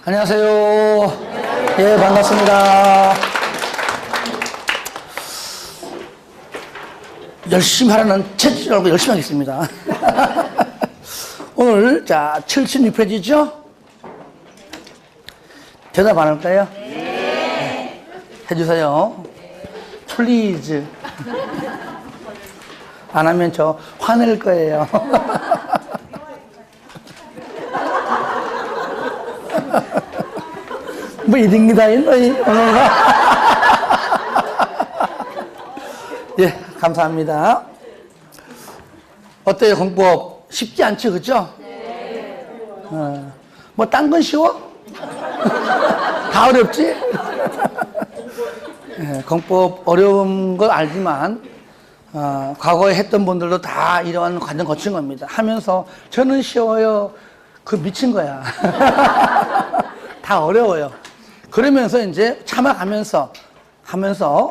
안녕하세요. 예, 반갑습니다. 열심히 하라는 체질을 알고 열심히 하겠습니다. 오늘, 자, 76페이지죠? 대답 안 할까요? 네. 해주세요. 플리즈. 안 하면 저 화낼 거예요. 뭐 이등기다 오늘. 예, 감사합니다. 어때요, 공법? 쉽지 않죠, 그죠? 네. 뭐 딴 건 쉬워? 다 어렵지? 예, 공법 어려운 걸 알지만 과거에 했던 분들도 다 이러한 과정 거친 겁니다. 하면서 저는 쉬워요. 그 미친 거야. 다 어려워요. 그러면서 이제 참아가면서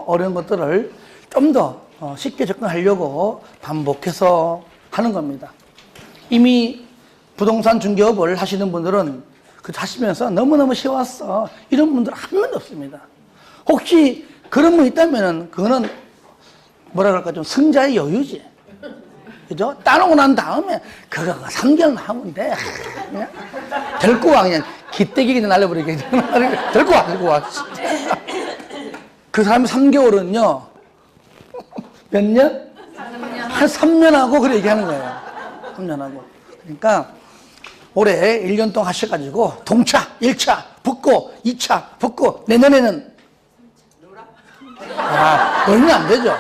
어려운 것들을 좀 더 쉽게 접근하려고 반복해서 하는 겁니다. 이미 부동산 중개업을 하시는 분들은 그 하시면서 너무너무 쉬웠어. 이런 분들 한 명도 없습니다. 혹시 그런 분 있다면은 그거는 뭐라 그럴까 좀 승자의 여유지. 그죠? 따놓고 난 다음에 그거 3개월만 하면 돼. 그냥 데리고 와 그냥 기대기 그냥 날려버리게. 데리고 와. 그 사람이 3개월은요. 몇 년? 3년. 한 3년 하고 그래 얘기하는 거예요. 3년 하고. 그러니까 올해 1년 동안 하셔가지고 동차, 1차 붙고 2차 붙고 내년에는 놀면 안 되죠.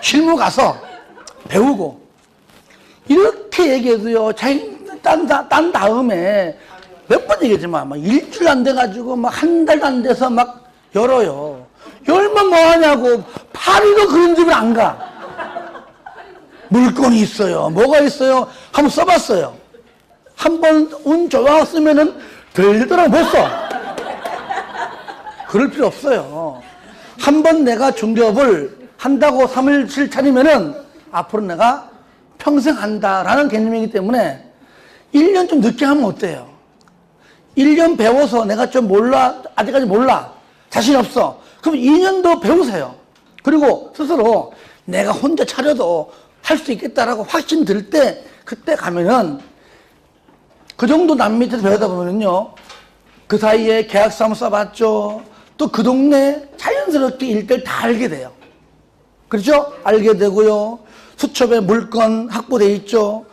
실무 가서 배우고 이렇게 얘기해도요. 딴 다음에 몇 번 얘기했지만 막 일주일 안 돼가지고 막 한 달도 안 돼서 막 열어요. 열면 뭐하냐고. 파리도 그런 집을 안 가. 물건이 있어요. 뭐가 있어요? 한번 써봤어요. 한번 운 좋았으면은 들리더라고 못 써. 그럴 필요 없어요. 한번 내가 중개업을 한다고 3일 차리면은 앞으로 내가 평생 한다라는 개념이기 때문에 1년 좀 늦게 하면 어때요? 1년 배워서 내가 좀 몰라, 아직까지 몰라, 자신 없어. 그럼 2년 더 배우세요. 그리고 스스로 내가 혼자 차려도 할 수 있겠다라고 확신 들 때 그때 가면은 그 정도 남 밑에서 배우다 보면은요. 그 사이에 계약서 한번 써봤죠. 또 그 동네 자연스럽게 일대를 다 알게 돼요. 그렇죠? 알게 되고요. 수첩에 물건 확보되어 있죠.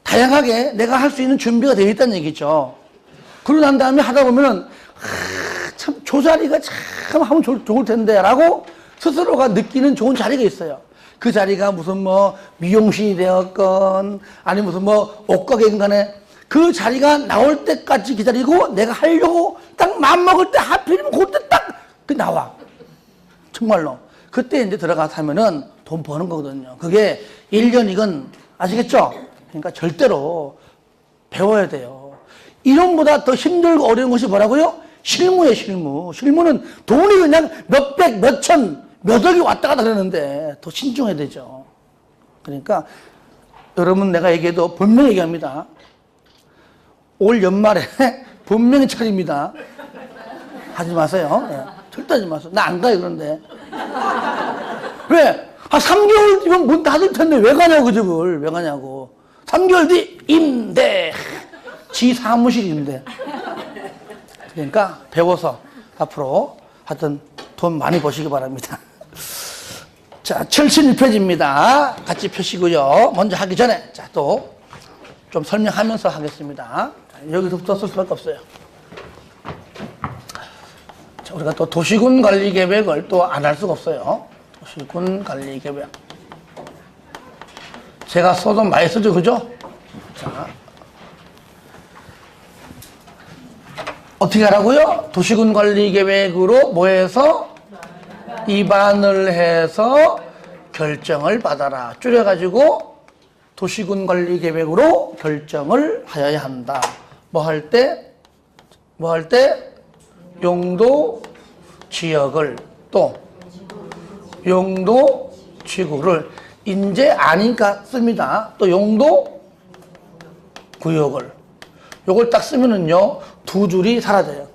다양하게 내가 할 수 있는 준비가 되어 있다는 얘기죠. 그러고 난 다음에 하다 보면은 참 저 자리가 참 하면 좋을 텐데 라고 스스로가 느끼는 좋은 자리가 있어요. 그 자리가 무슨 뭐 미용실이 되었건 아니면 무슨 뭐 옷가게인 간에 그 자리가 나올 때까지 기다리고 내가 하려고 딱 마음먹을 때 하필이면 그때 딱 나와. 정말로. 그때 이제 들어가서 하면은 돈 버는 거거든요. 그게 1년이건 아시겠죠? 그러니까 절대로 배워야 돼요. 이론보다 더 힘들고 어려운 것이 뭐라고요? 실무예요, 실무. 실무는 돈이 그냥 몇백, 몇천, 몇억이 왔다 갔다 그러는데 더 신중해야 되죠. 그러니까 여러분 내가 얘기해도 분명히 얘기합니다. 올 연말에 분명히 차립니다. 하지 마세요. 네. 절대 하지 마세요. 나 안 가요, 그런데. 왜? 3개월 뒤면 문 닫을 텐데 왜 가냐고, 그 집을. 왜 가냐고. 3개월 뒤 임대. 지 사무실 임대. 그러니까 배워서 앞으로 하여튼 돈 많이 버시기 바랍니다. 자, 76페이지입니다. 같이 펴시고요. 먼저 하기 전에, 자, 또 좀 설명하면서 하겠습니다. 여기서부터 쓸 수밖에 없어요. 자, 우리가 또 도시군 관리 계획을 또 안 할 수가 없어요. 도시군 관리 계획. 제가 써도 많이 쓰죠, 그죠? 자. 어떻게 하라고요? 도시군 관리 계획으로 뭐해서? 입안을 해서 결정을 받아라. 줄여가지고 도시군 관리 계획으로 결정을 하여야 한다. 뭐 할 때? 용도 지역을 또 용도 지구를 이제 아니까 씁니다. 또 용도 구역을 요걸 딱 쓰면은요 두 줄이 사라져요.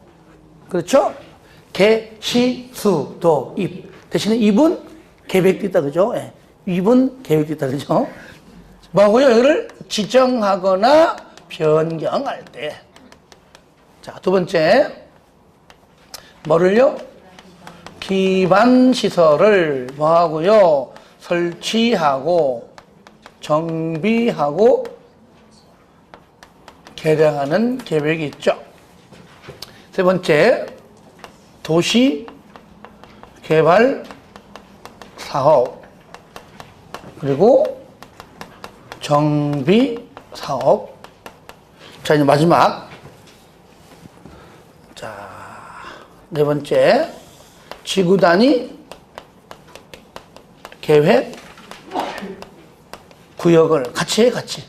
그렇죠? 개, 시, 수, 도, 입. 대신에 입은 계획도 있다, 그죠? 예. 입은 계획도 있다, 그죠? 뭐고요? 여기를 지정하거나 변경할 때. 자, 두 번째. 뭐를요? 기반 시설을 뭐하고요? 설치하고 정비하고 개량하는 계획이 있죠. 세 번째, 도시 개발 사업 그리고 정비 사업. 자, 이제 마지막. 자, 네 번째, 지구 단위 계획 구역을 같이 해, 같이.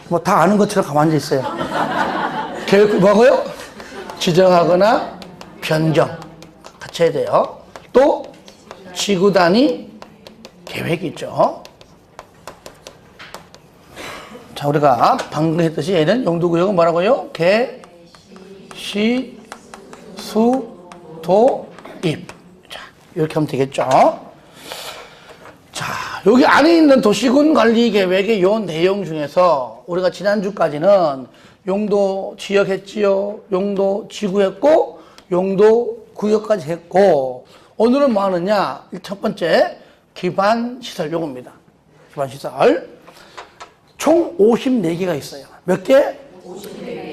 뭐 다 아는 것처럼 가만히 있어요. 계획 뭐고요? 지정하거나 변경 같이 해야 돼요. 또 지구 단위 계획이 있죠. 자, 우리가 방금 했듯이 얘는 용도구역은 뭐라고요? 개, 시, 수, 도, 입. 자, 이렇게 하면 되겠죠. 자, 여기 안에 있는 도시군 관리 계획의 요 내용 중에서 우리가 지난주까지는 용도 지역 했지요. 용도 지구 했고, 용도 구역까지 했고, 오늘은 뭐 하느냐? 첫 번째, 기반 시설 요겁니다. 기반 시설. 총 54개가 있어요. 몇 개?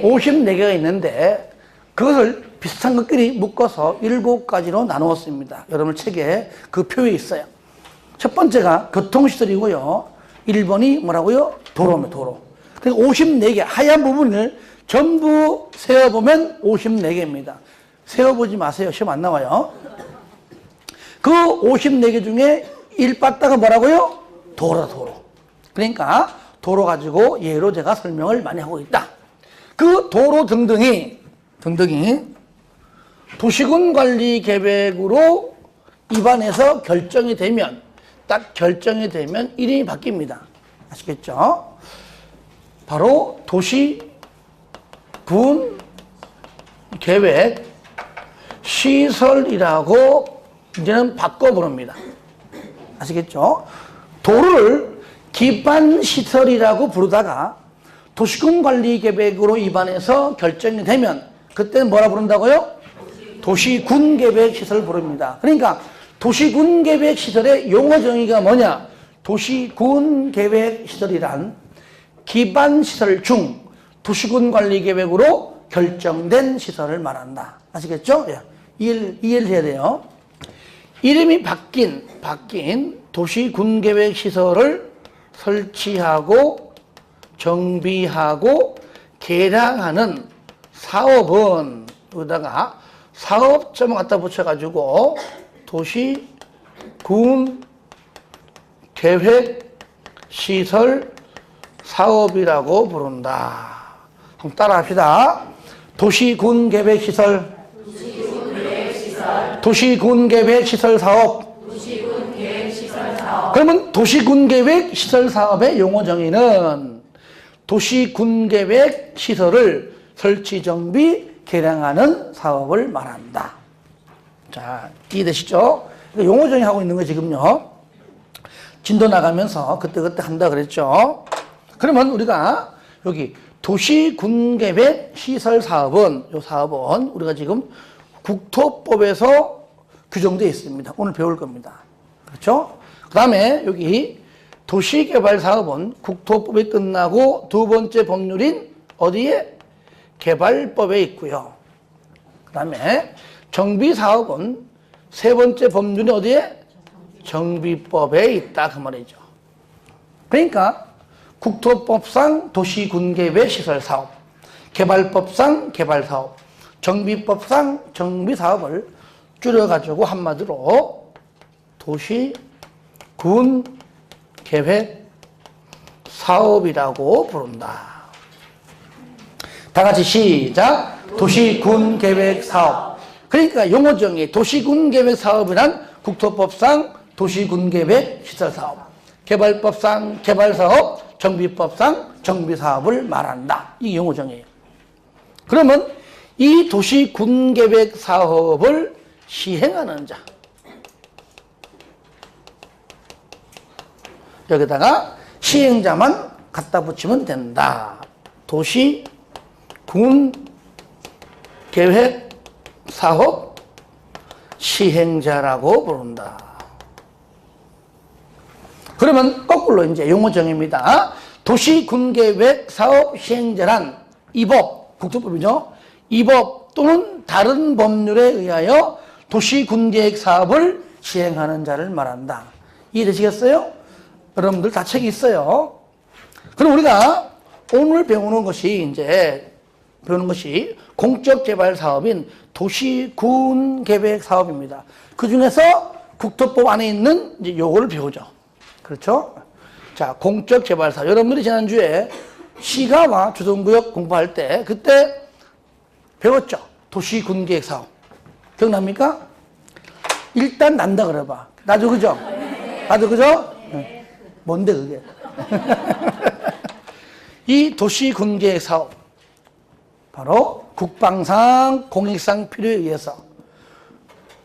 54개가 있는데, 그것을 비슷한 것끼리 묶어서 7가지로 나누었습니다. 여러분 책에 그 표에 있어요. 첫 번째가 교통시설이고요. 1번이 뭐라고요? 도로입니다, 도로. 그래서 54개, 하얀 부분을 전부 세어보면 54개입니다. 세어보지 마세요. 시험 안 나와요. 그 54개 중에 1빠따가 뭐라고요? 도로다, 도로. 그러니까 도로 가지고 예로 제가 설명을 많이 하고 있다. 그 도로 등등이 도시군 관리 계획으로 입안에서 결정이 되면, 딱 결정이 되면 이름이 바뀝니다. 아시겠죠? 바로 도시군 계획 시설이라고 이제는 바꿔 부릅니다. 아시겠죠? 도로를 기반 시설이라고 부르다가 도시군 관리 계획으로 입안해서 결정이 되면 그때는 뭐라 부른다고요? 도시군 계획 시설 부릅니다. 그러니까 도시군 계획 시설의 용어 정의가 뭐냐? 도시군 계획 시설이란 기반 시설 중 도시군 관리 계획으로 결정된 시설을 말한다. 아시겠죠? 예. 이해를 해야 돼요. 이름이 바뀐 도시군 계획 시설을 설치하고 정비하고 개량하는 사업은 여기다가 사업점을 갖다 붙여가지고 도시군 계획 시설 사업이라고 부른다. 한번 따라 합시다. 도시군 계획 시설, 도시군 계획 시설 사업. 그러면 도시군 계획 시설 사업의 용어 정의는 도시군 계획 시설을 설치 정비 개량하는 사업을 말한다. 자, 이해되시죠? 용어 정의하고 있는 거 지금요. 진도 나가면서 그때그때 한다 그랬죠. 그러면 우리가 여기 도시군계획 시설사업은, 이 사업은 우리가 지금 국토법에서 규정되어 있습니다. 오늘 배울 겁니다. 그렇죠? 그 다음에 여기 도시개발사업은 국토법이 끝나고 두 번째 법률인 어디에? 개발법에 있고요. 그 다음에 정비사업은 세 번째 법률이 어디에? 정비법에 있다 그 말이죠. 그러니까 국토법상 도시군계획 시설사업, 개발법상 개발사업, 정비법상 정비사업을 줄여가지고 한마디로 도시군계획 사업이라고 부른다. 다 같이 시작. 도시군계획 사업. 그러니까 용어 정의 도시군계획 사업이란 국토법상 도시군계획 시설사업, 개발법상 개발사업, 정비법상 정비사업을 말한다. 이게 용어 정의예요. 그러면 이 도시군계획 사업을 시행하는 자, 여기다가 시행자만 갖다 붙이면 된다. 도시군계획 사업 시행자라고 부른다. 그러면 거꾸로 이제 용어 정의입니다. 도시군계획 사업 시행자란 이 법, 국토법이죠. 이 법 또는 다른 법률에 의하여 도시군계획 사업을 시행하는 자를 말한다. 이해되시겠어요? 여러분들 다 책이 있어요. 그럼 우리가 오늘 배우는 것이 공적 개발 사업인 도시군계획 사업입니다. 그 중에서 국토법 안에 있는 이제 요거를 배우죠. 그렇죠? 자, 공적 개발 사업. 여러분들이 지난주에 시가와 주동구역 공부할 때 그때 배웠죠. 도시군계획 사업. 기억납니까? 일단 난다 그래봐. 나도 그죠? 나도 그죠? 네. 뭔데 그게? 이 도시군계획 사업 바로 국방상 공익상 필요에 의해서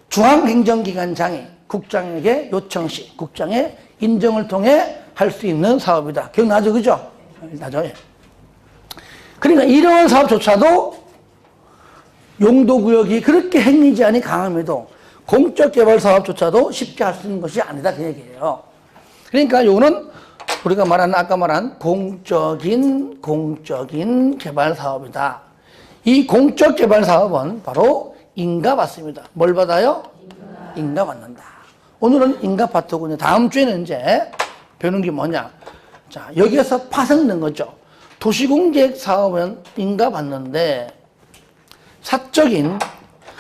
중앙행정기관장이 국장에게 요청 시 국장의 인정을 통해 할 수 있는 사업이다. 기억나죠? 그죠? 나죠? 그러니까 이런 사업조차도 용도구역이 그렇게 행리 제한이 강함에도 공적 개발 사업조차도 쉽게 할 수 있는 것이 아니다. 그 얘기예요. 그러니까 요거는 우리가 아까 말한 공적인 개발 사업이다. 이 공적 개발 사업은 바로 인가 받습니다. 뭘 받아요? 인가 받는다. 오늘은 인가 파트군요. 다음 주에는 이제 배우는 게 뭐냐? 자, 여기에서 파생된 거죠. 도시공계획 사업은 인가 받는데 사적인,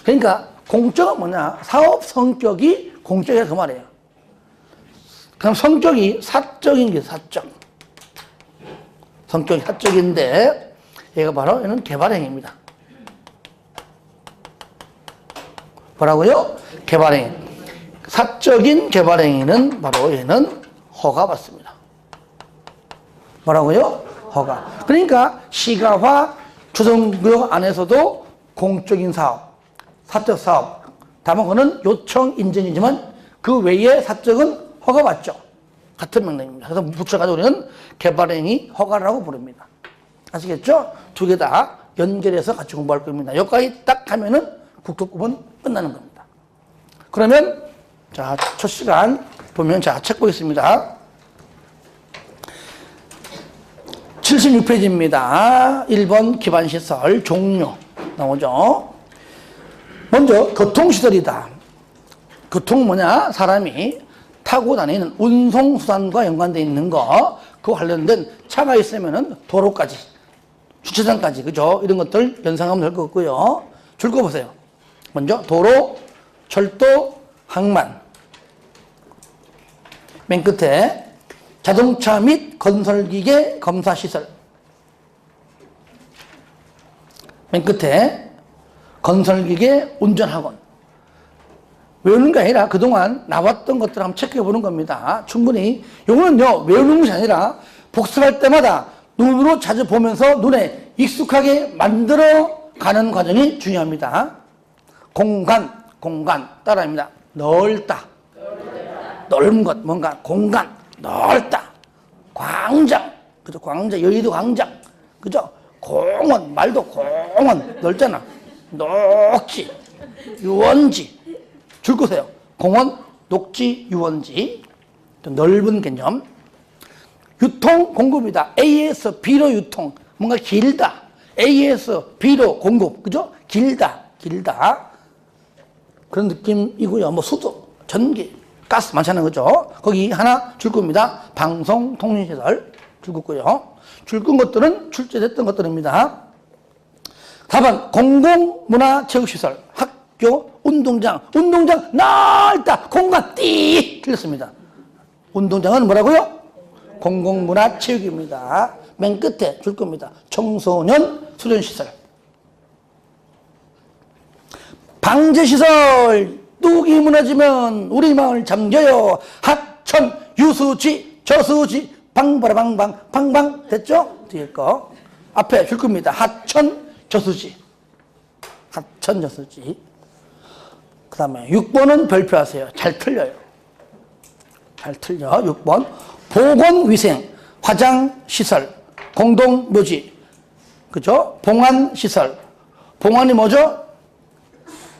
그러니까 공적은 뭐냐? 사업 성격이 공적이라 그 말이에요. 그럼 성격이 사적인 게 사적. 성격이 사적인데 얘가 바로 얘는 개발행위입니다. 뭐라고요? 개발행위. 사적인 개발행위는 바로 얘는 허가받습니다. 뭐라고요? 허가. 그러니까 시가화 주정구역 안에서도 공적인 사업, 사적 사업, 다만 그거는 요청 인정이지만 그 외에 사적은 허가받죠. 같은 명령입니다. 그래서 붙여가지고 우리는 개발행위 허가라고 부릅니다. 아시겠죠? 두 개 다 연결해서 같이 공부할 겁니다. 여기까지 딱 하면은 국토법은 끝나는 겁니다. 그러면 자, 첫 시간 보면 자, 책 보겠습니다. 76페이지입니다. 1번 기반시설 종류 나오죠. 먼저 교통시설이다. 교통은 뭐냐? 사람이 타고 다니는 운송수단과 연관되어 있는 거, 그 관련된 차가 있으면은 도로까지, 주차장까지, 그죠? 이런 것들 연상하면 될 것 같고요. 줄 거 보세요. 먼저 도로, 철도, 항만. 맨 끝에 자동차 및 건설기계 검사시설. 맨 끝에 건설기계 운전학원. 외우는 게 아니라 그동안 나왔던 것들을 한번 체크해 보는 겁니다. 충분히. 요거는요, 외우는 것이 아니라 복습할 때마다 눈으로 자주 보면서 눈에 익숙하게 만들어 가는 과정이 중요합니다. 공간 따라합니다. 넓다. 넓은 것, 뭔가 공간, 넓다. 광장, 그죠? 광장, 여의도 광장, 그죠? 공원, 말도 공원, 넓잖아. 녹지, 유원지. 줄 거세요. 공원, 녹지, 유원지. 넓은 개념. 유통, 공급이다. A에서 B로 유통. 뭔가 길다. A에서 B로 공급. 그죠? 길다. 그런 느낌이고요. 뭐 수도, 전기, 가스 많잖아요. 그죠? 거기 하나 줄 겁니다. 방송, 통신시설 줄 거고요. 줄 건 것들은 출제됐던 것들입니다. 4번 공공문화체육시설. 학교, 운동장 넓다. 공간 띠 틀렸습니다. 운동장은 뭐라고요? 공공문화체육입니다. 맨 끝에 줄 겁니다. 청소년 수련시설. 방제시설. 뚝이 무너지면 우리 마을 잠겨요. 하천, 유수지, 저수지, 방바라방방, 방방 됐죠? 뒤에 거 앞에 줄 겁니다. 하천, 저수지. 하천 저수지. 그 다음에 6번은 별표하세요. 잘 틀려요. 잘 틀려. 6번. 보건위생, 화장시설, 공동묘지. 그죠? 봉안시설. 봉안이 뭐죠?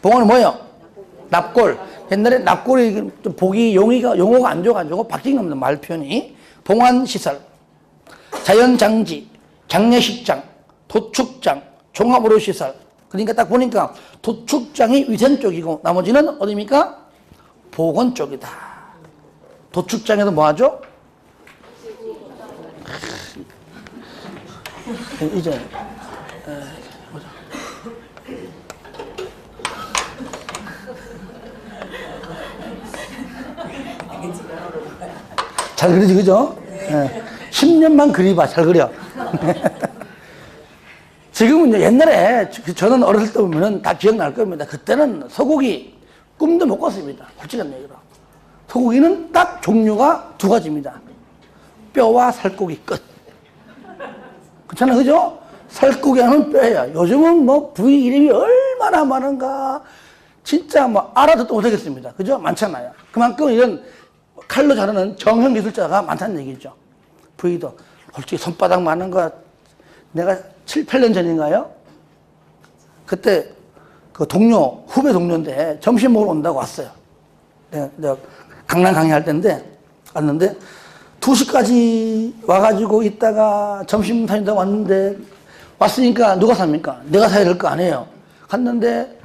봉안이 뭐예요? 납골. 옛날에 납골이 좀 보기 용어가 안 좋아가지고 바뀐 겁니다. 말 표현이. 봉안시설, 자연장지, 장례식장, 도축장, 종합의료시설. 그러니까 딱 보니까 도축장이 위생 쪽이고 나머지는 어디입니까? 보건 쪽이다. 도축장에서 뭐 하죠? 이제 보자. 잘 그리지, 그죠? 10년만 그리봐, 잘 그려. 지금은 이제 옛날에, 저는 어렸을 때 보면은 다 기억날 겁니다. 그때는 소고기 꿈도 못 꿨습니다. 솔직한 얘기로. 소고기는 딱 종류가 두 가지입니다. 뼈와 살코기 끝. 그렇잖아요, 그죠? 살코기 하는 뼈예요. 요즘은 뭐 부위 이름이 얼마나 많은가. 진짜 뭐 알아듣도 못하겠습니다. 그죠? 많잖아요. 그만큼 이런 칼로 자르는 정형 기술자가 많다는 얘기죠. 부위도. 솔직히 손바닥 많은 거 내가 7, 8년 전인가요? 그때 그 동료, 후배 동료인데 점심 먹으러 온다고 왔어요. 내가 강남 강의할 때인데 왔는데 2시까지 와가지고 있다가 점심 사준다고 왔는데 왔으니까 누가 삽니까? 내가 사야 될 거 아니에요. 갔는데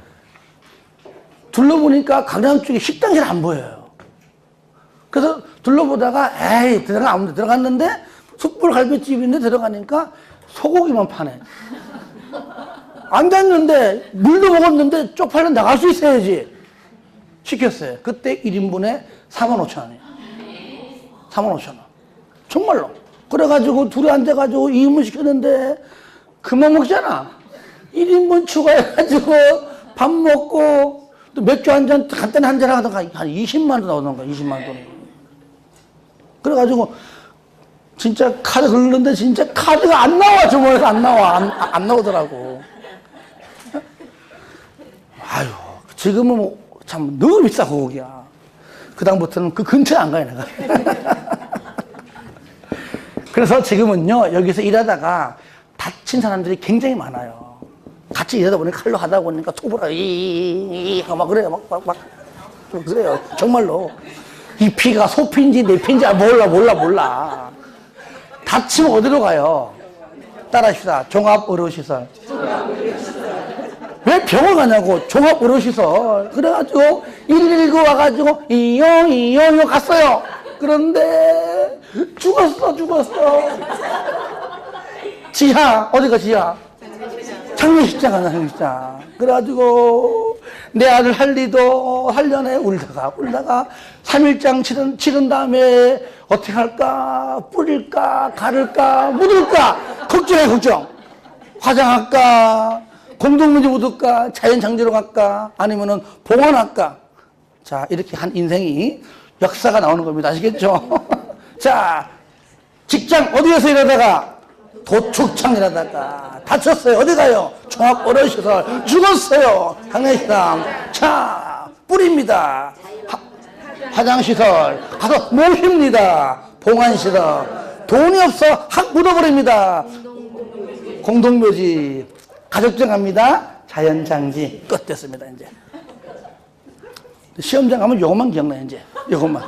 둘러보니까 강남 쪽에 식당이 잘 안 보여요. 그래서 둘러보다가 에이 아무데 들어갔는데 숯불갈비집인데 들어가니까 소고기만 파네. 앉았는데 물도 먹었는데 쪽팔려 나갈 수 있어야지. 시켰어요. 그때 1인분에 45,000원이에요. 45,000원. 정말로. 그래가지고 둘이 앉아가지고 2인분 시켰는데 그만 먹잖아. 1인분 추가해가지고 밥 먹고 또 맥주 한 잔 간단히 한 잔 하다가 한 20만 원 나오는 거야. 20만 돈. 그래가지고 진짜 카드 긁는데 진짜 카드가 안 나와. 주머니에서 안 나와. 안 나오더라고. 아유, 지금은 뭐 참 너무 비싸 고기야. 그다음부터는 그 근처에 안 가요, 내가. 그래서 지금은요, 여기서 일하다가 다친 사람들이 굉장히 많아요. 같이 일하다 보니까 칼로 하다 보니까 톱으로 막 그래요. 막 그래요. 정말로. 이 피가 소피인지 내 피인지 몰라. 다치면 어디로 가요? 따라합시다. 종합의료시설. 왜 병원 가냐고. 종합의료시설. 그래가지고 119 와가지고 이용 갔어요. 그런데 죽었어. 지하. 어디가 지하? 장례식장 가나, 장례식장. 그래가지고 내 아들 할리도 하려네. 울다가 3일장 치른 다음에 어떻게 할까? 뿌릴까? 가를까? 묻을까? 걱정. 화장할까? 공동묘지 묻을까? 자연장지로 갈까? 아니면은 봉헌할까? 자, 이렇게 한 인생이 역사가 나오는 겁니다. 아시겠죠? 자, 직장 어디에서 일하다가? 도축장 일하다가 다쳤어요. 어디 가요? 종합의료시설. 죽었어요. 장례식장. 자, 뿌립니다. 화장시설. 가서 모십니다. 봉안시설. 돈이 없어. 확 묻어버립니다. 공동묘지. 가족장 갑니다. 자연장지. 끝 됐습니다, 이제. 시험장 가면 요것만 기억나요, 이제. 요것만.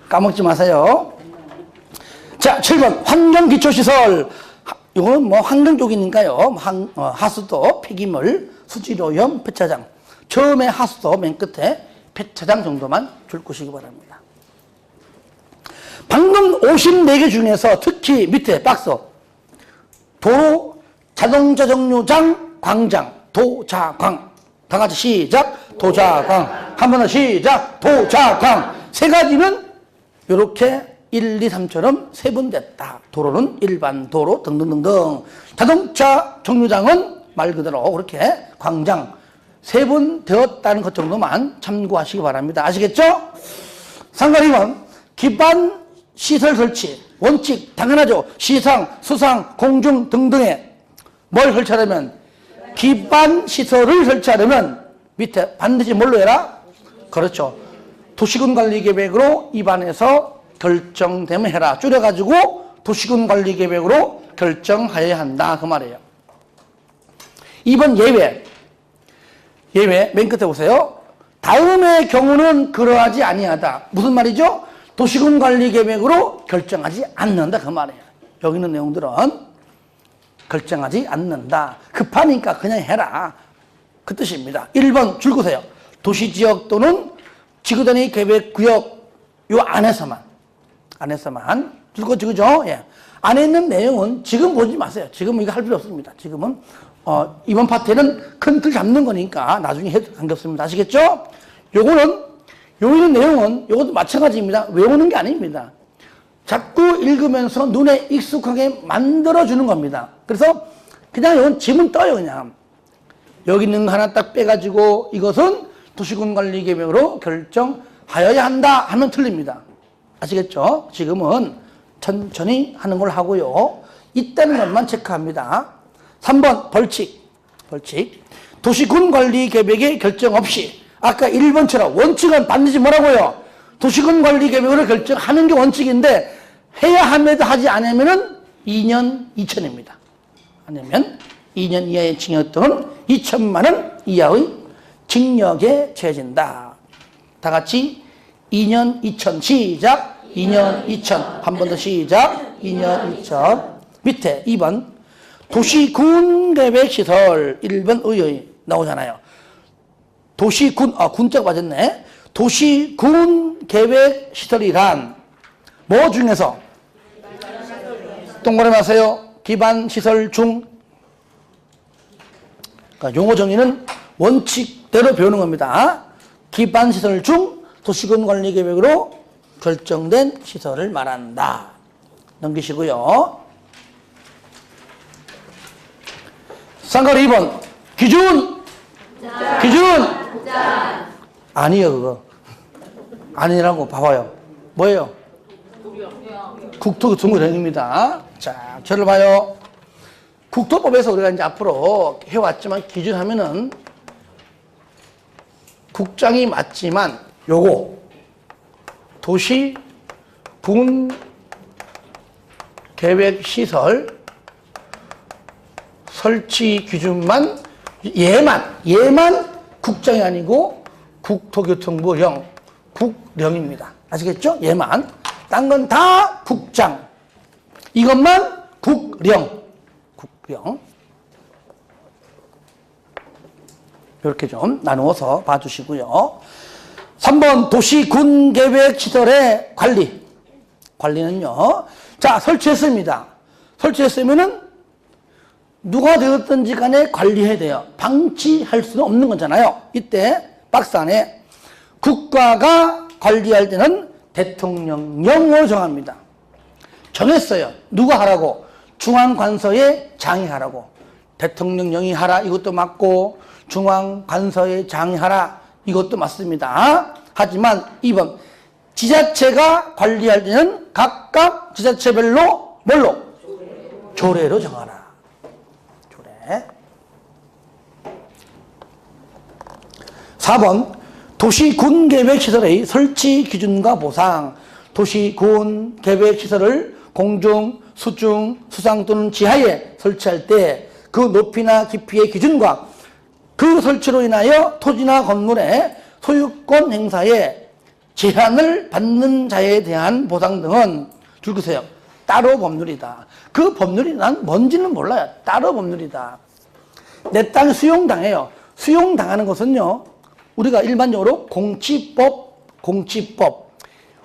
까먹지 마세요. 자, 7번. 환경기초시설. 이거는 뭐 환경 쪽이니까요. 하수도, 폐기물, 수질오염, 폐차장. 처음에 하수도, 맨 끝에 폐차장 정도만 줄 것이기 바랍니다. 방금 54개 중에서 특히 밑에 박스. 도로, 자동차 정류장, 광장, 도자광. 다 같이 시작. 도자광. 한 번 더 시작. 도자광. 세 가지는 이렇게 1, 2, 3처럼 세분됐다. 도로는 일반 도로 등등등등. 자동차 정류장은 말 그대로 그렇게 광장 세분되었다는 것 정도만 참고하시기 바랍니다. 아시겠죠? 상관 2번 기반 시설 설치 원칙 당연하죠. 시상, 수상, 공중 등등의 뭘 설치하려면? 기반 시설을 설치하려면 밑에 반드시 뭘로 해라? 그렇죠. 도시군 관리 계획으로 입안에서 결정되면 해라. 줄여가지고 도시군 관리 계획으로 결정하여야 한다. 그 말이에요. 2번 예외. 예외 맨 끝에 보세요. 다음의 경우는 그러하지 아니하다. 무슨 말이죠? 도시군 관리 계획으로 결정하지 않는다. 그 말이에요. 여기 있는 내용들은 결정하지 않는다. 급하니까 그냥 해라. 그 뜻입니다. 1번 줄거세요. 도시지역 또는 지구단위 계획구역 요 안에서만 줄거지그죠? 예. 안에 있는 내용은 지금 보지 마세요. 지금 이거 할 필요 없습니다. 지금은 이번 파트에는 큰 틀 잡는 거니까 나중에 해도 관계없습니다. 아시겠죠? 요거는 여기 있는 내용은 요것도 마찬가지입니다. 외우는 게 아닙니다. 자꾸 읽으면서 눈에 익숙하게 만들어주는 겁니다. 그래서 그냥 이건 지문 떠요. 그냥 여기 있는 거 하나 딱 빼가지고 이것은 도시군 관리 계획으로 결정하여야 한다 하면 틀립니다. 아시겠죠? 지금은 천천히 하는 걸 하고요. 있다는 것만 체크합니다. 3번 벌칙. 도시군 관리 계획의 결정 없이 아까 1번처럼 원칙은 반드시 뭐라고요? 도시군 관리 계획으로 결정하는 게 원칙인데 해야 함에도 하지 않으면 2년 2천입니다. 아니면 2년 이하의 징역 또는 2천만 원 이하의 징역에 처해진다. 다 같이 2년 2천 시작. 2년 2천 한 번 더 시작. 2년 2천 밑에 2번 도시군계획시설 1번 의의 나오잖아요. 도시군 군자가 맞았네. 도시군계획시설이란 뭐 중에서 동그라미 하세요. 기반시설 중. 그러니까 용어 정의는 원칙대로 배우는 겁니다. 기반시설 중 도시군 관리 계획으로 결정된 시설을 말한다. 넘기시고요. 쌍가루 2번 기준. 아니요 그거. 아니라고 봐봐요. 뭐예요? 국토교통부령입니다. 자, 저를 봐요. 국토법에서 우리가 이제 앞으로 해왔지만 기준하면은 국장이 맞지만 요거 도시 군 계획 시설 설치 기준만 얘만 국장이 아니고 국토교통부령 국령입니다. 아시겠죠? 얘만. 딴 건 다 국장. 이것만 국령. 이렇게 좀 나누어서 봐주시고요. 3번 도시군계획시설의 관리. 관리는요. 자, 설치했습니다. 설치했으면은 누가 되었든지 간에 관리해야 돼요. 방치할 수는 없는 거잖아요. 이때 박스 안에 국가가 관리할 때는 대통령령으로 정합니다. 정했어요. 누가 하라고? 중앙관서에 장의하라고. 대통령령이 하라 이것도 맞고 중앙관서에 장의하라 이것도 맞습니다. 하지만 2번 지자체가 관리할 때는 각각 지자체별로 뭘로? 조례로 정하라. 조례. 4번 도시군계획시설의 설치 기준과 보상. 도시군계획시설을 공중, 수중, 수상 또는 지하에 설치할 때 그 높이나 깊이의 기준과 그 설치로 인하여 토지나 건물의 소유권 행사에 제한을 받는 자에 대한 보상 등은 줄거세요. 따로 법률이다. 그 법률이 난 뭔지는 몰라요. 따로 법률이다. 내 땅이 수용당해요. 수용당하는 것은요. 우리가 일반적으로 공치법,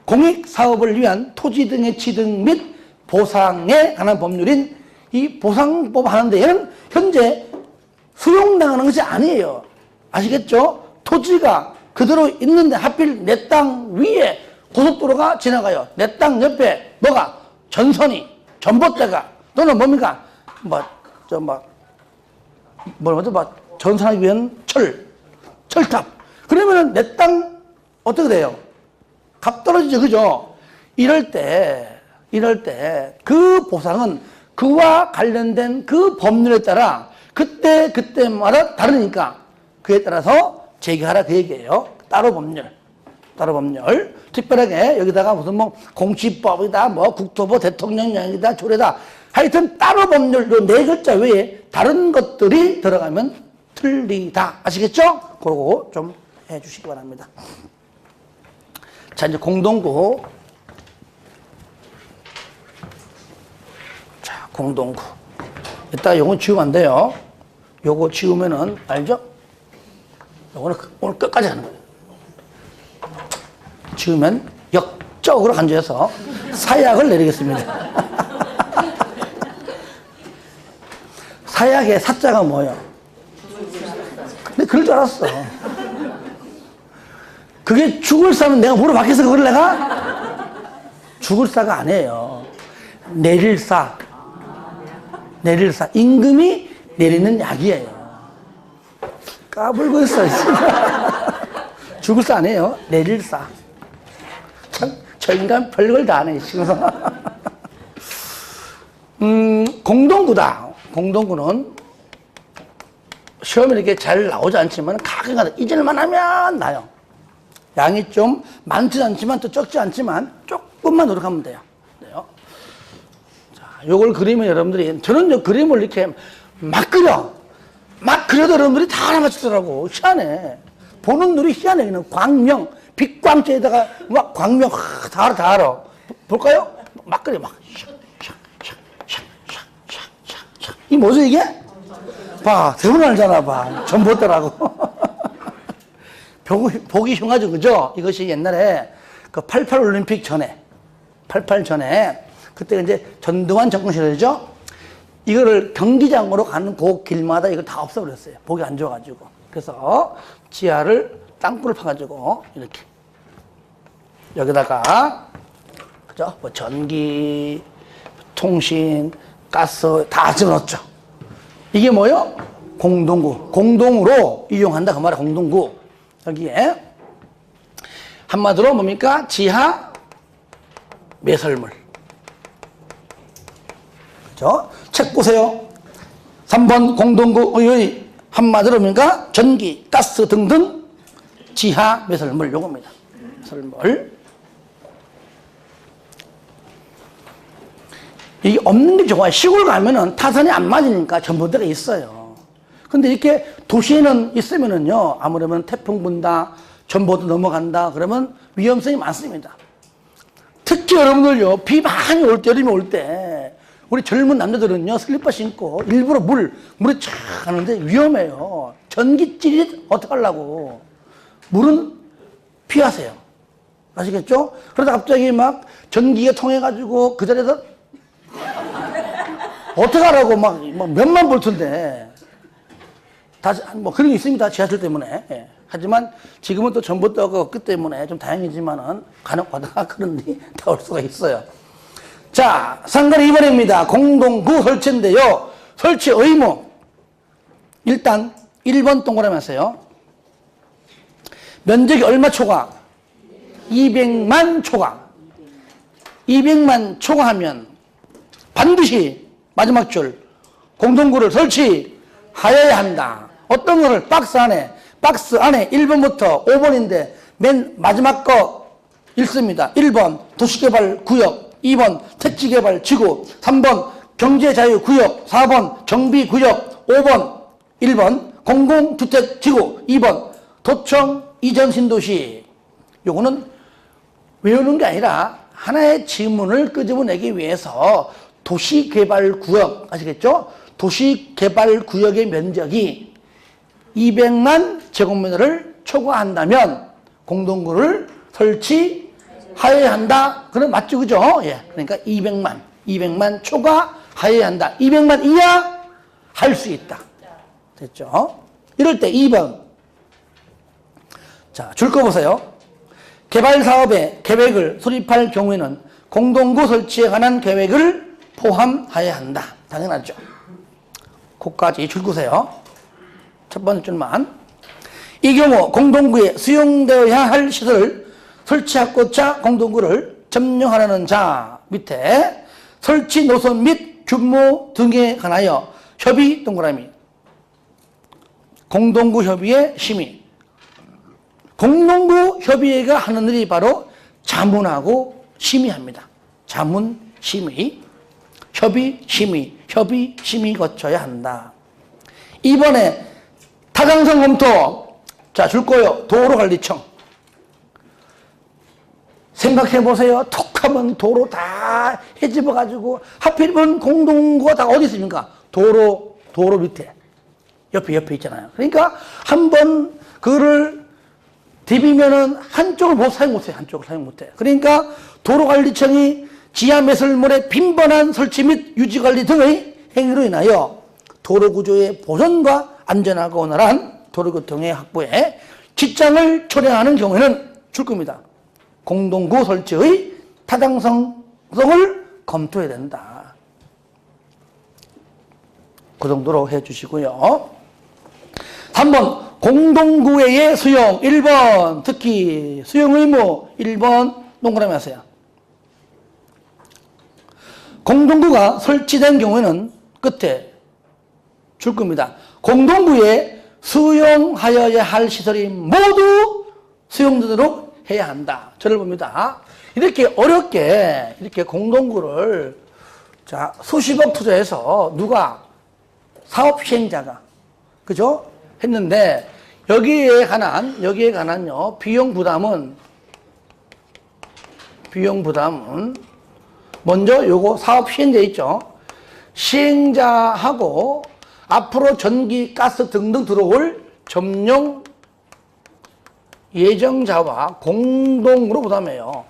공익사업을 위한 토지 등의 취득 및 보상에 관한 법률인 이 보상법 하는데 얘는 현재 수용당하는 것이 아니에요. 아시겠죠? 토지가 그대로 있는데 하필 내 땅 위에 고속도로가 지나가요. 내 땅 옆에 뭐가? 전선이, 전봇대가 또는 뭡니까? 전선하기 위한 철탑. 그러면은 내 땅 어떻게 돼요? 값 떨어지죠. 그죠? 이럴 때 그 보상은 그와 관련된 그 법률에 따라 그때마다 다르니까 그에 따라서 제기하라 그 얘기예요. 따로 법률. 특별하게 여기다가 무슨 뭐 공시법이다, 뭐 국토부 대통령령이다, 조례다. 하여튼 따로 법률 요 네 글자 외에 다른 것들이 들어가면 틀리다. 아시겠죠? 그러고 좀 해주시기 바랍니다. 자, 이제 공동구. 자, 공동구. 이따 요거 지우면 안 돼요. 요거 지우면은, 알죠? 요거는 오늘 끝까지 하는 거예요. 지우면 역적으로 간주해서 사약을 내리겠습니다. 사약의 사자가 뭐예요? 근데 그럴 줄 알았어. 그게 죽을 사는 내가 물어봤겠어, 그걸 내가? 죽을 사가 아니에요. 내릴 사. 임금이 내리는 약이에요. 까불고 있어. 죽을 사 아니에요. 내릴 사. 참, 저 인간 별걸 다 하네, 지금. 공동구다. 공동구는 시험에 이렇게 잘 나오지 않지만 가끔가다 잊을만 하면 나요. 양이 좀 많지 않지만 또 적지 않지만 조금만 노력하면 돼요. 자, 요걸 그리면 여러분들이, 저는 요 그림을 이렇게 막 그려도 여러분들이 다 알아맞히더라고. 희한해. 보는 눈이 희한해. 그냥 광명, 빛광자에다가 막 광명 다 알아. 볼까요? 막 그려, 막. 이 뭐죠, 이게? 봐, 대부분 알잖아, 봐. 전봇대라고. 보기 흉하죠, 그죠? 이것이 옛날에 그 88 올림픽 전에, 88 전에, 그때 이제 전두환 정권 시절이죠? 이거를 경기장으로 가는 그 길마다 이걸 다 없애버렸어요. 보기 안 좋아가지고. 그래서 지하를 땅굴을 파가지고 이렇게. 여기다가, 그죠? 뭐 전기, 통신, 가스 다 집어넣었죠. 이게 뭐요? 공동구. 공동으로 이용한다. 그 말이야, 공동구. 여기에. 한마디로 뭡니까? 지하 매설물. 그죠? 책 보세요. 3번 공동구의 한마디로 뭡니까? 전기, 가스 등등 지하 매설물. 요겁니다. 매설물. 이게 없는 게 좋아요. 시골 가면은 타선이 안 맞으니까 전봇대가 있어요. 근데 이렇게 도시에는 있으면은요, 아무래도 태풍 분다, 전봇대 넘어간다, 그러면 위험성이 많습니다. 특히 여러분들요, 비 많이 올 때, 여름이 올 때, 우리 젊은 남자들은요, 슬리퍼 신고 일부러 물에 쫙 가는데 위험해요. 전기질이 어떡하려고. 물은 피하세요. 아시겠죠? 그러다 갑자기 막 전기가 통해가지고 그 자리에서 어떡하라고 막 몇만 볼트인데. 뭐 그런 게 있습니다. 지하철 때문에. 예. 하지만 지금은 또 전봇대가 없기 때문에 좀 다행이지만은 간혹 가다가 그런 일이 나올 수가 있어요. 자, 상관이 2번입니다. 공동구 설치인데요. 설치 의무. 일단 1번 동그라미 하세요. 면적이 얼마 초과? 200만 초과. 200만 초과하면 반드시 마지막 줄 공동구를 설치하여야 한다. 어떤 거를 박스 안에 1번부터 5번인데 맨 마지막 거 읽습니다. 1번 도시개발구역, 2번 택지개발지구, 3번 경제자유구역, 4번 정비구역, 5번 1번 공공주택지구, 2번 도청 이전 신도시. 요거는 외우는 게 아니라 하나의 지문을 끄집어내기 위해서 도시개발구역, 아시겠죠? 도시개발구역의 면적이 200만 제곱미터를 초과한다면 공동구를 설치하여야 한다. 그럼 맞죠, 그죠? 예. 그러니까 200만 초과하여야 한다. 200만 이하 할 수 있다. 됐죠? 이럴 때 2번. 자, 줄 거 보세요. 개발사업의 계획을 수립할 경우에는 공동구 설치에 관한 계획을 포함하여야 한다. 당연하죠. 그까지 줄 거세요. 첫 번째 줄만. 이 경우 공동구에 수용되어야 할 시설을 설치하고자 공동구를 점령하려는 자 밑에 설치 노선 및 규모 등에 관하여 협의 동그라미. 공동구 협의회 심의. 공동구 협의회가 하는 일이 바로 자문하고 심의합니다. 자문, 심의, 협의, 심의, 협의, 심의 거쳐야 한다. 이번에 타당성 검토, 자, 줄 거요. 도로관리청. 생각해보세요. 톡 하면 도로 다 헤집어가지고, 하필이면 공동구가 다 어디 있습니까? 도로 밑에. 옆에 있잖아요. 그러니까 한번 그거를 디비면은 한쪽을 사용 못해요. 한쪽을 사용 못해요. 그러니까 도로관리청이 지하 매설물의 빈번한 설치 및 유지관리 등의 행위로 인하여 도로구조의 보존과 안전하고 원활한 도로교통의 확보에 지장을 초래하는 경우에는 줄 겁니다. 공동구 설치의 타당성을 검토해야 된다. 그 정도로 해주시고요. 3번 공동구회의 수용. 1번 특히 수용 의무. 1번 동그라미 하세요. 공동구가 설치된 경우에는 끝에 줄 겁니다. 공동구에 수용하여야 할 시설이 모두 수용되도록 해야 한다. 저를 봅니다. 이렇게 어렵게 이렇게 공동구를 자 수십억 투자해서 누가 사업 시행자가 그죠? 했는데 여기에 관한요 비용 부담은 먼저 요거 사업 시행자 있죠. 시행자하고 앞으로 전기, 가스 등등 들어올 점용 예정자와 공동으로 부담해요.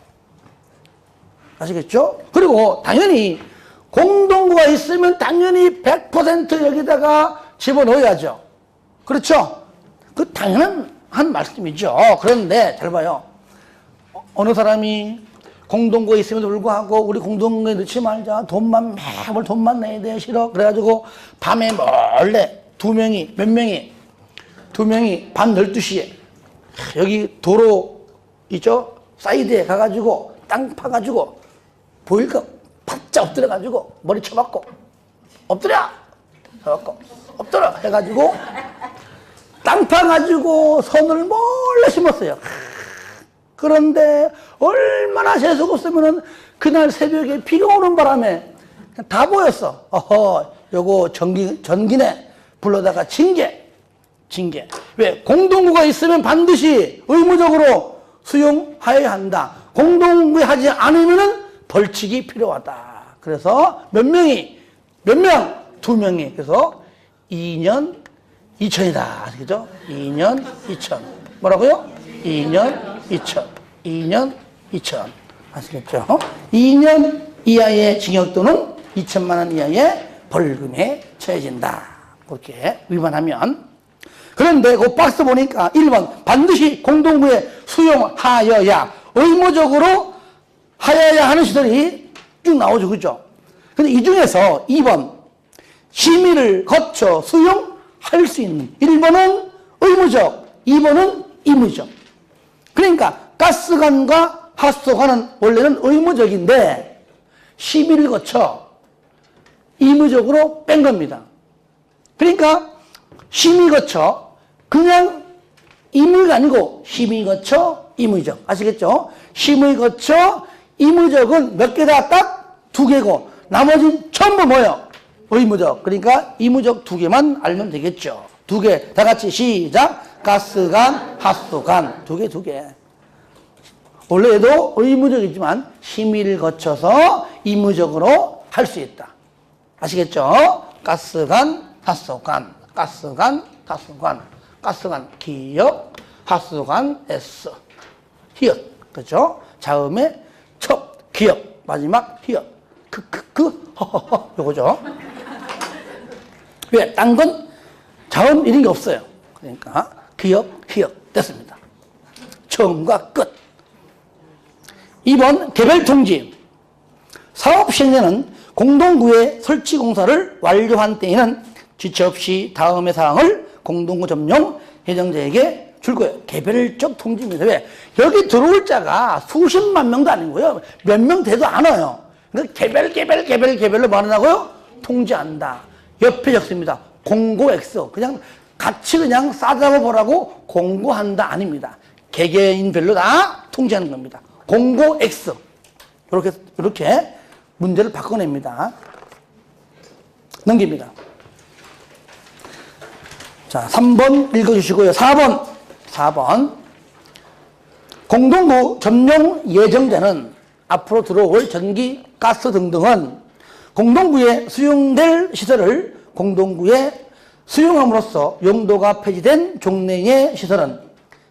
아시겠죠? 그리고 당연히 공동구가 있으면 당연히 100% 여기다가 집어넣어야죠. 그렇죠? 그 당연한 말씀이죠. 그런데 잘 봐요. 어느 사람이 공동구에 있음에도 불구하고 우리 공동구에 넣지 말자. 매월 돈만 내야 돼. 싫어. 그래가지고 밤에 몰래 두 명이 밤 12시에 여기 도로 있죠? 사이드에 가가지고 땅 파가지고 보일까? 바짝 엎드려가지고 머리 쳐박고 엎드려 해가지고 땅 파가지고 선을 몰래 심었어요. 그런데 얼마나 재수가 없으면은 그날 새벽에 비가 오는 바람에 다 보였어. 요거 전기네. 불러다가 징계. 왜? 공동구가 있으면 반드시 의무적으로 수용하여야 한다. 공동구에 하지 않으면은 벌칙이 필요하다. 그래서 몇 명? 2명이. 그래서 2년 2천이다. 아시겠죠? 2년 2천. 뭐라고요? 2년 2천. 아시겠죠? 2년 이하의 징역 또는 2천만 원 이하의 벌금에 처해진다. 그렇게 위반하면. 그런데 그 박스 보니까 1번 반드시 공동구에 수용하여야 의무적으로 하여야 하는 시설이 쭉 나오죠. 그죠? 근데 이 중에서 2번 심의를 거쳐 수용할 수 있는 1번은 의무적, 2번은 의무적. 그러니까 가스관과 하수관은 원래는 의무적인데 심의를 거쳐 의무적으로 뺀 겁니다. 그러니까 심의 거쳐 그냥 의무가 아니고 심의 거쳐 의무적. 아시겠죠? 심의 거쳐 의무적은 몇 개다? 딱 2개고 나머지는 전부 뭐예요? 의무적. 그러니까 의무적 2개만 알면 되겠죠. 2개 다 같이 시작. 가스관, 하수관 2개. 원래도 의무적이지만 심의를 거쳐서 의무적으로 할 수 있다. 아시겠죠? 가스관, 하수관, 가스관 기역, 하수관 S 히읗. 그렇죠? 자음에 척 기역, 마지막 히읗. 허허허 요거죠. 왜? 딴 건 자음 이런 게 없어요. 그러니까 기역, 히읗 됐습니다. 처음과 끝. 2번 개별 통지. 사업 시행자는 공동구의 설치 공사를 완료한 때에는 지체 없이 다음의 사항을 공동구 점용 예정자에게 줄 거예요. 개별적 통지입니다. 왜? 여기 들어올 자가 수십만 명도 아니고요. 몇 명 돼도 안 와요. 그러니까 개별로 뭐 한다고요? 통제한다. 옆에 적습니다. 공고 X. 그냥 같이 그냥 싸잡아 보라고 공고한다 아닙니다. 개개인별로 다 통제하는 겁니다. 공고 X. 이렇게 문제를 바꿔냅니다. 넘깁니다. 자, 3번 읽어주시고요. 4번. 공동구 점용 예정자는 앞으로 들어올 전기, 가스 등등은 공동구에 수용될 시설을 공동구에 수용함으로써 용도가 폐지된 종래의 시설은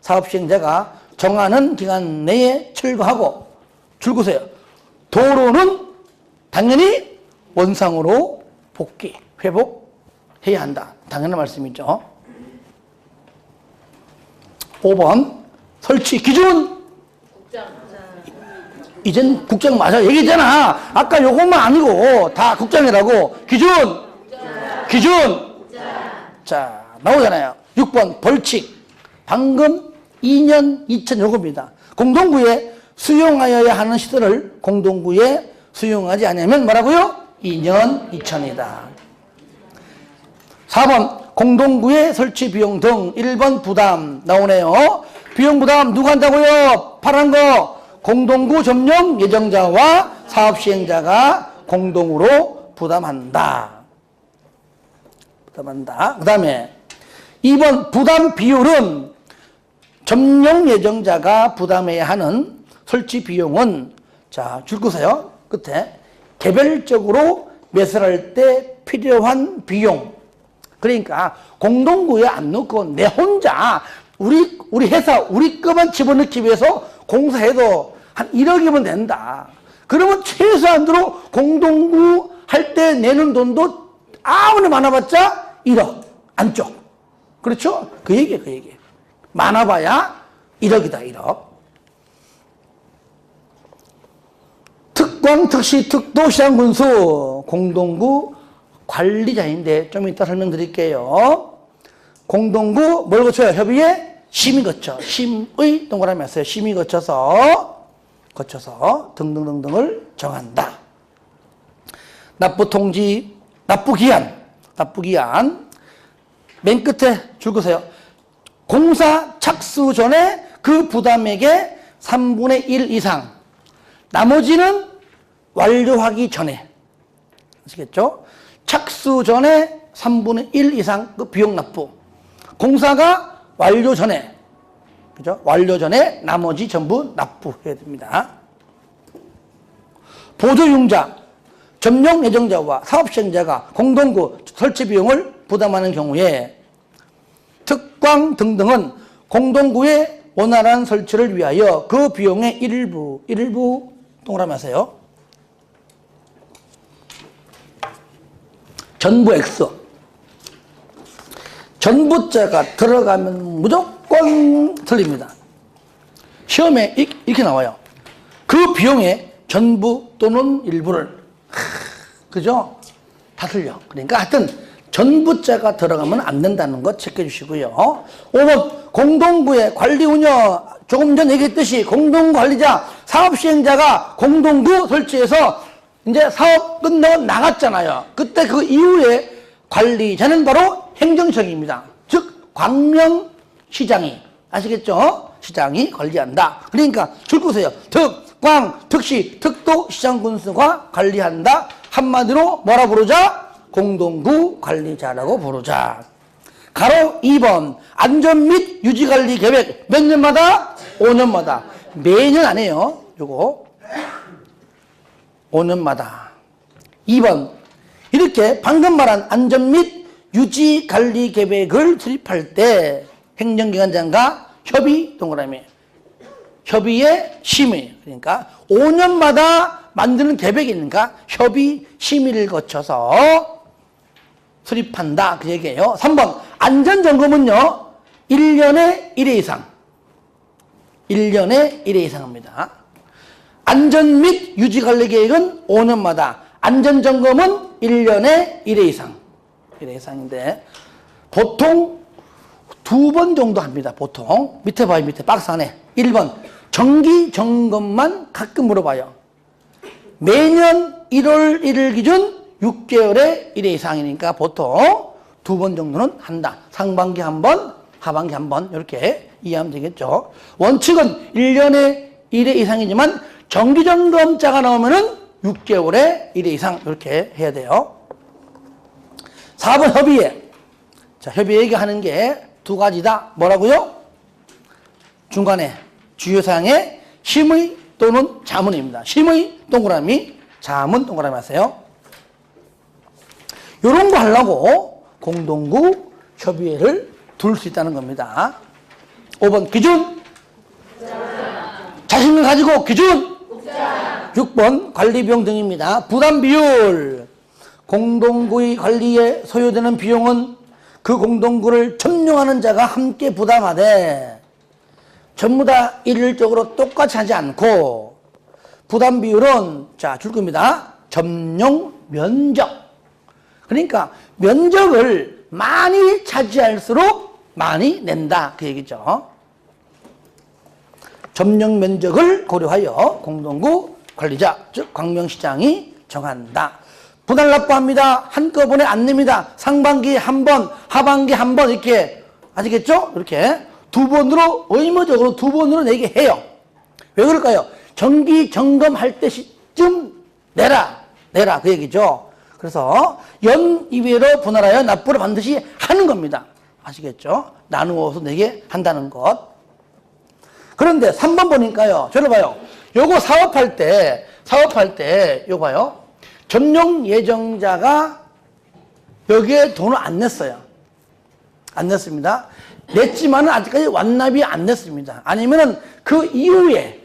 사업시행자가 정하는 기간 내에 철거하고 줄구세요. 도로는 당연히 원상으로 회복해야 한다. 당연한 말씀이죠. 5번 설치 기준. 이젠 국장 맞아. 얘기했잖아. 아까 요것만 아니고 다 국장이라고. 기준. 자, 나오잖아요. 6번 벌칙. 방금 2년 2천 요겁니다. 공동구에 수용하여야 하는 시설을 공동구에 수용하지 않으면 뭐라고요? 2년 2천이다. 4번 공동구의 설치 비용 등 1번 부담 나오네요. 비용 부담 누가 한다고요? 파란 거 공동구 점용 예정자와 사업시행자가 공동으로 부담한다. 그 다음에 2번 부담 비율은 점용 예정자가 부담해야 하는 설치 비용은 자, 줄거세요. 끝에 개별적으로 매설할 때 필요한 비용. 그러니까 공동구에 안 넣고 내 혼자 우리 회사 우리 것만 집어넣기 위해서 공사해도 한 1억이면 된다. 그러면 최소한으로 공동구 할 때 내는 돈도 아무리 많아봤자 1억 안쪽. 그렇죠? 그 얘기예요. 많아봐야 1억이다. 1억. 특광, 특시, 특도, 시장군수 공동구 관리자인데 좀 이따 설명드릴게요. 공동구 뭘 거쳐요? 협의에 심의 거쳐. 심의 동그라미 했어요. 심의 거쳐서 등등등등을 정한다. 납부통지, 납부기한 맨 끝에 줄거세요. 공사 착수 전에 그 부담액의 3분의 1 이상 나머지는 완료하기 전에 아시겠죠? 착수 전에 3분의 1 이상 그 비용 납부 공사가 완료 전에 그죠? 완료 전에 나머지 전부 납부해야 됩니다. 보조융자 점용 예정자와 사업시행자가 공동구 설치 비용을 부담하는 경우에 특광 등등은 공동구의 원활한 설치를 위하여 그 비용의 일부 동그라미 하세요. 전부 X. 전부자가 들어가면 무조건 틀립니다. 시험에 이렇게 나와요. 그 비용의 전부 또는 일부를. 그죠? 다 틀려. 그러니까 하여튼 전부자가 들어가면 안 된다는 거 체크해 주시고요. 5번 공동구의 관리 운영 조금 전 얘기했듯이 공동구 관리자 사업시행자가 공동구 설치해서 이제 사업 끝나고 나갔잖아요. 그때 그 이후에 관리자는 바로 행정청입니다. 즉 광명시장이 아시겠죠? 시장이 관리한다. 그러니까 줄거세요. 특광, 특시, 특도, 시장군수가 관리한다. 한마디로 뭐라 부르자? 공동구 관리자라고 부르자. 가로 2번 안전 및 유지관리 계획 몇 년마다? 5년마다. 매년 안 해요. 요거 5년마다. 2번 이렇게 방금 말한 안전 및 유지관리 계획을 수립할 때 행정기관장과 협의 동그라미 협의의 심의 그러니까 5년마다 만드는 계획이니까 협의 심의를 거쳐서 수립한다 그 얘기예요. 3번 안전점검은요 1년에 1회 이상 1년에 1회 이상입니다. 안전 및 유지관리 계획은 5년마다 안전점검은 1년에 1회 이상 1회 이상인데 보통 2번 정도 합니다. 보통 밑에 봐요. 밑에 박스 안에 1번 정기점검만 가끔 물어봐요. 매년 1월 1일 기준 6개월에 1회 이상이니까 보통 2번 정도는 한다. 상반기 한 번, 하반기 한 번 이렇게 이해하면 되겠죠. 원칙은 1년에 1회 이상이지만 정기점검자가 나오면은 6개월에 1회 이상 이렇게 해야 돼요. 4번 협의회. 자, 협의 얘기하는 게 두 가지다. 뭐라고요? 중간에 주요사항에 심의 또는 자문입니다. 심의 동그라미, 자문 동그라미 하세요. 이런 거 하려고 공동구 협의회를 둘 수 있다는 겁니다. 5번 기준. 자신을 가지고 기준. 6번 관리비용 등입니다. 부담 비율. 공동구의 관리에 소요되는 비용은 그 공동구를 점령하는 자가 함께 부담하되 전부 다 일률적으로 똑같이 하지 않고 부담 비율은 자, 줄 겁니다. 점령 면적. 그러니까 면적을 많이 차지할수록 많이 낸다. 그 얘기죠. 점령 면적을 고려하여 공동구 관리자, 즉 광명시장이 정한다. 분할 납부합니다. 한꺼번에 안 냅니다. 상반기에 한 번, 하반기에 한 번 이렇게 아시겠죠? 이렇게 두 번으로 의무적으로 두 번으로 내게 해요. 왜 그럴까요? 정기 점검할 때쯤 내라 그 얘기죠. 그래서 연 이외로 분할하여 납부를 반드시 하는 겁니다. 아시겠죠? 나누어서 내게 한다는 것. 그런데 3번 보니까요. 저를 봐요. 요거 사업할 때 요거 봐요. 점령 예정자가 여기에 돈을 안 냈어요. 안 냈습니다. 냈지만은 아직까지 완납이 안 냈습니다. 아니면은 그 이후에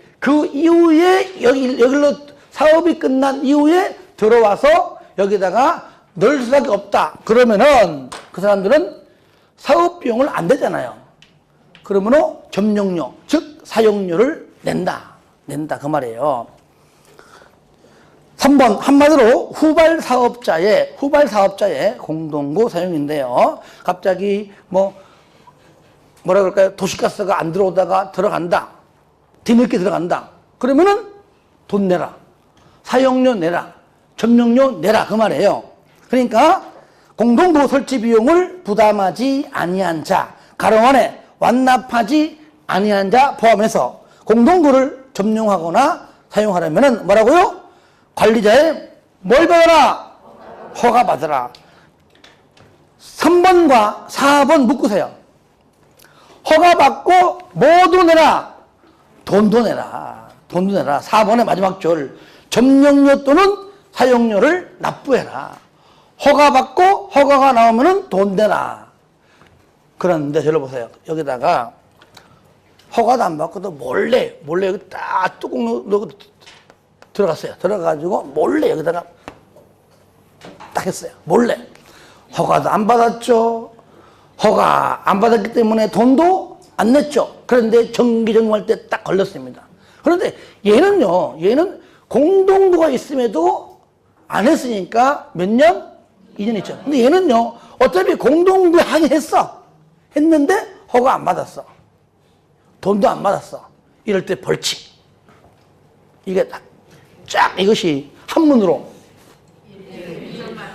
여기로 사업이 끝난 이후에 들어와서 여기다가 넣을 수밖에 없다. 그러면은 그 사람들은 사업 비용을 안 내잖아요. 그러면은 점용료, 즉 사용료를 낸다 그 말이에요. 3번 한마디로 후발 사업자의 공동구 사용인데요. 갑자기 뭐라 그럴까요? 도시가스가 안 들어오다가 들어간다. 뒤늦게 들어간다. 그러면은 돈 내라. 사용료 내라. 점용료 내라. 그 말이에요. 그러니까 공동구 설치 비용을 부담하지 아니한 자, 가로 안에 완납하지 아니한 자 포함해서 공동구를 점용하거나 사용하려면은 뭐라고요? 관리자의 뭘 받아라? 허가 받아라. 3번과 4번 묶으세요. 허가 받고 뭐도 내라? 돈도 내라. 4번의 마지막 줄. 점용료 또는 사용료를 납부해라. 허가 받고 허가가 나오면은 돈 내라. 그런데 저를 보세요. 여기다가 허가도 안 받고도 몰래 여기 딱 뚜껑 넣고 들어갔어요. 들어가지고 몰래 여기다가 딱 했어요. 몰래. 허가도 안 받았죠. 허가 안 받았기 때문에 돈도 안 냈죠. 그런데 정기 점검할 때 딱 걸렸습니다. 그런데 얘는 공동구가 있음에도 안 했으니까 몇 년? 2년 있죠. 근데 얘는요, 어차피 공동구 하긴 했는데 허가 안 받았어. 돈도 안 받았어. 이럴 때 벌칙. 이게 쫙 이것이 한문으로.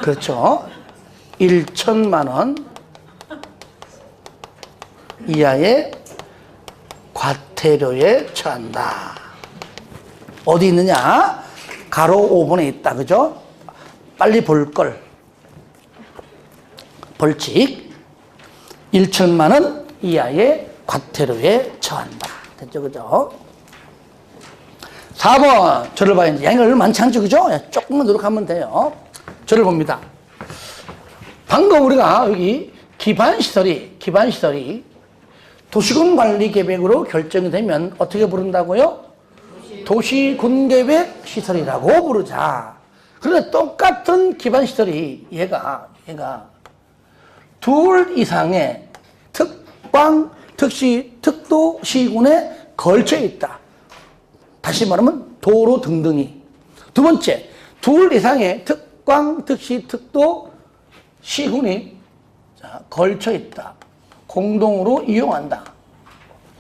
그렇죠. 1천만 원 이하의 과태료에 처한다. 어디 있느냐? 가로 5번에 있다. 그죠? 빨리 볼 걸. 벌칙 1천만 원 이하의 과태료에 처한다. 됐죠? 그죠? 4번 저를 봐요. 이제 양이 많지 않죠? 그죠? 조금만 노력하면 돼요. 저를 봅니다. 방금 우리가 여기 기반시설이 도시군관리계획으로 결정이 되면 어떻게 부른다고요? 도시군계획시설이라고 부르자. 그런데 똑같은 기반시설이 얘가 둘 이상의 특광, 특시, 특도, 시군에 걸쳐 있다. 다시 말하면 도로 등등이. 두 번째, 둘 이상의 특광, 특시, 특도, 시군이 걸쳐 있다. 공동으로 이용한다.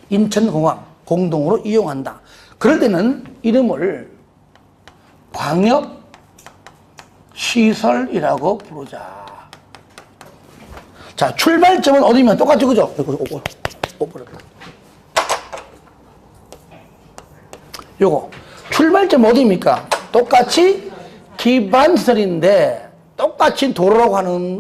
인천공항 공동으로 이용한다. 그럴 때는 이름을 광역 시설이라고 부르자. 자, 출발점은 어디면 똑같죠, 그죠? 요거 출발점 어디입니까? 똑같이 기반시설인데 똑같이 도로라고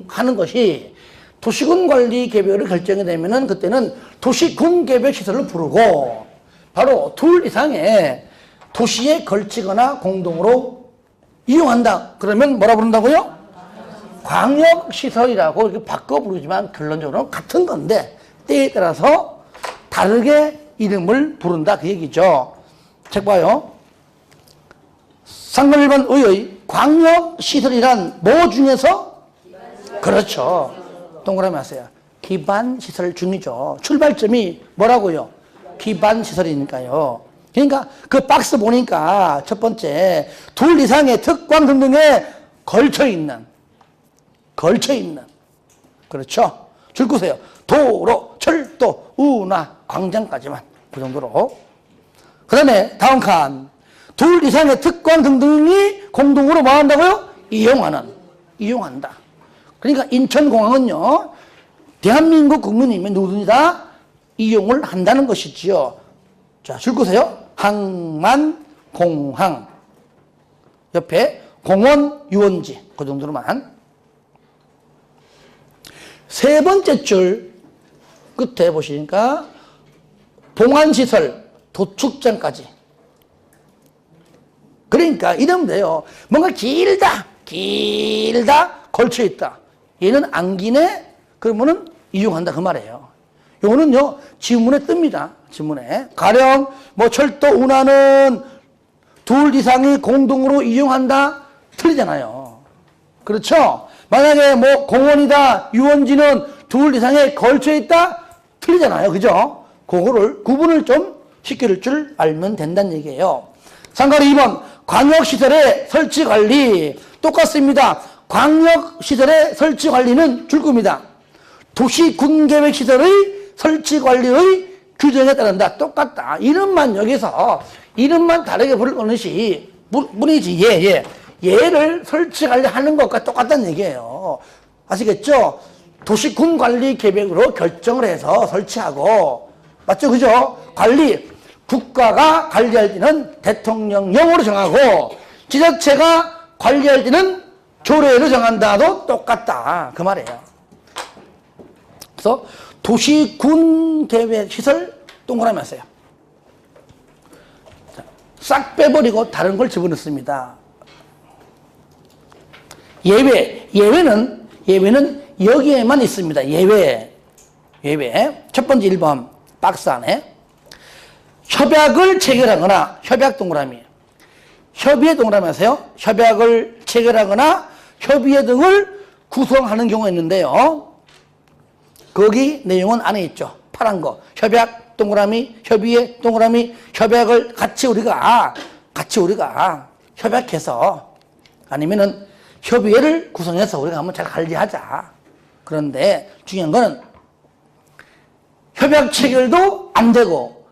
하는 것이 도시군 관리 계획을 결정이 되면은 그때는 도시군 계획 시설을 부르고 바로 둘 이상의 도시에 걸치거나 공동으로 이용한다. 그러면 뭐라 부른다고요? 광역시설이라고 이렇게 바꿔 부르지만 결론적으로는 같은 건데 때에 따라서 다르게 이름을 부른다 그 얘기죠. 책 봐요. 상권 1번 의의 광역시설이란 뭐 중에서? 그렇죠. 동그라미 하세요. 기반시설 중이죠. 출발점이 뭐라고요? 기반시설이니까요. 그러니까 그 박스 보니까 첫 번째 둘 이상의 특광 등등에 걸쳐있는 그렇죠. 줄 거세요. 도로, 철도, 운하, 광장까지만 그 정도로. 그 다음에 다음 칸 둘 이상의 특광 등등이 공동으로 뭐 한다고요? 이용한다. 그러니까 인천공항은요 대한민국 국민이면 누구든지 다 이용을 한다는 것이지요. 자, 줄 거세요. 항만, 공항 옆에 공원, 유원지 그 정도로만. 세 번째 줄 끝에 보시니까 봉안시설, 도축장까지. 그러니까 이러면 돼요. 뭔가 길다 걸쳐있다. 얘는 안 기네? 그러면은 이용한다 그 말이에요. 요거는요 지문에 뜹니다. 지문에 가령 뭐 철도 운하는 둘 이상이 공동으로 이용한다 틀리잖아요. 그렇죠? 만약에 뭐 공원이다 유원지는 둘 이상에 걸쳐있다 틀리잖아요. 그죠? 그거를 구분을 좀 시킬 줄 알면 된다는 얘기예요. 상가로 2번 광역시설의 설치관리 똑같습니다. 광역시설의 설치관리는 줄 겁니다. 도시군계획시설의 설치관리의 규정에 따른다. 똑같다. 이름만 여기서 이름만 다르게 부를 것이 뿐이지 얘를 설치관리하는 것과 똑같다는 얘기예요. 아시겠죠? 도시군관리계획으로 결정을 해서 설치하고 맞죠? 그죠? 관리 국가가 관리할 때는 대통령령으로 정하고 지자체가 관리할 때는 조례로 정한다도 똑같다 그 말이에요. 그래서 도시군계획시설 동그라미 하세요. 싹 빼버리고 다른 걸 집어넣습니다. 예외는 여기에만 있습니다. 예외. 첫 번째 1번 박스 안에 협약을 체결하거나 협약 동그라미. 협의회 동그라미 하세요. 협약을 체결하거나 협의회 등을 구성하는 경우가 있는데요. 거기 내용은 안에 있죠. 파란 거. 협약 동그라미, 협의회 동그라미, 협약을 같이 우리가 협약해서 아니면은 협의회를 구성해서 우리가 한번 잘 관리하자. 그런데 중요한 거는 협약 체결도 안 되고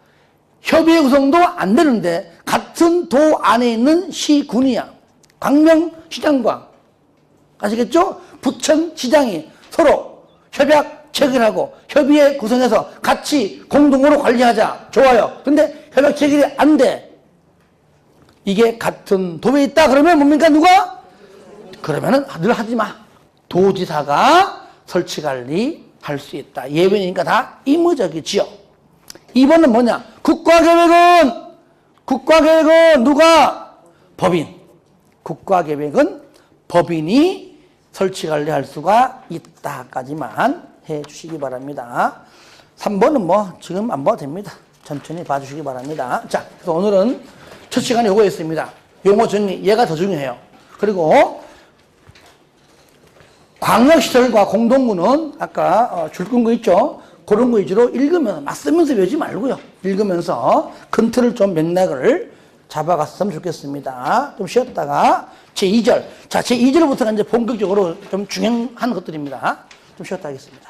협의회 구성도 안 되는데 같은 도 안에 있는 시군이야. 광명시장과 아시겠죠? 부천시장이 서로 협약 체결하고 협의회 구성해서 같이 공동으로 관리하자. 좋아요. 근데 협약 체결이 안 돼. 이게 같은 도에 있다. 그러면 뭡니까? 누가? 그러면은 늘 하지 마. 도지사가 설치관리 할 수 있다. 예외니까 다 의무적이지요. 2번은 뭐냐? 국가계획은 누가? 법인. 국가계획은 법인이 설치관리할 수가 있다까지만 해주시기 바랍니다. 3번은 뭐 지금 안 봐도 됩니다. 천천히 봐주시기 바랍니다. 자, 그래서 오늘은 첫 시간에 요거였습니다. 용어 정리, 얘가 더 중요해요. 그리고 광역시설과 공동구는 아까 줄 끈 거 있죠? 그런 거 위주로 읽으면서 막 쓰면서 배우지 말고요. 읽으면서 큰 틀을 좀 맥락을 잡아갔으면 좋겠습니다. 좀 쉬었다가 제2절. 자, 제2절부터가 이제 본격적으로 좀 중요한 것들입니다. 좀 쉬었다 하겠습니다.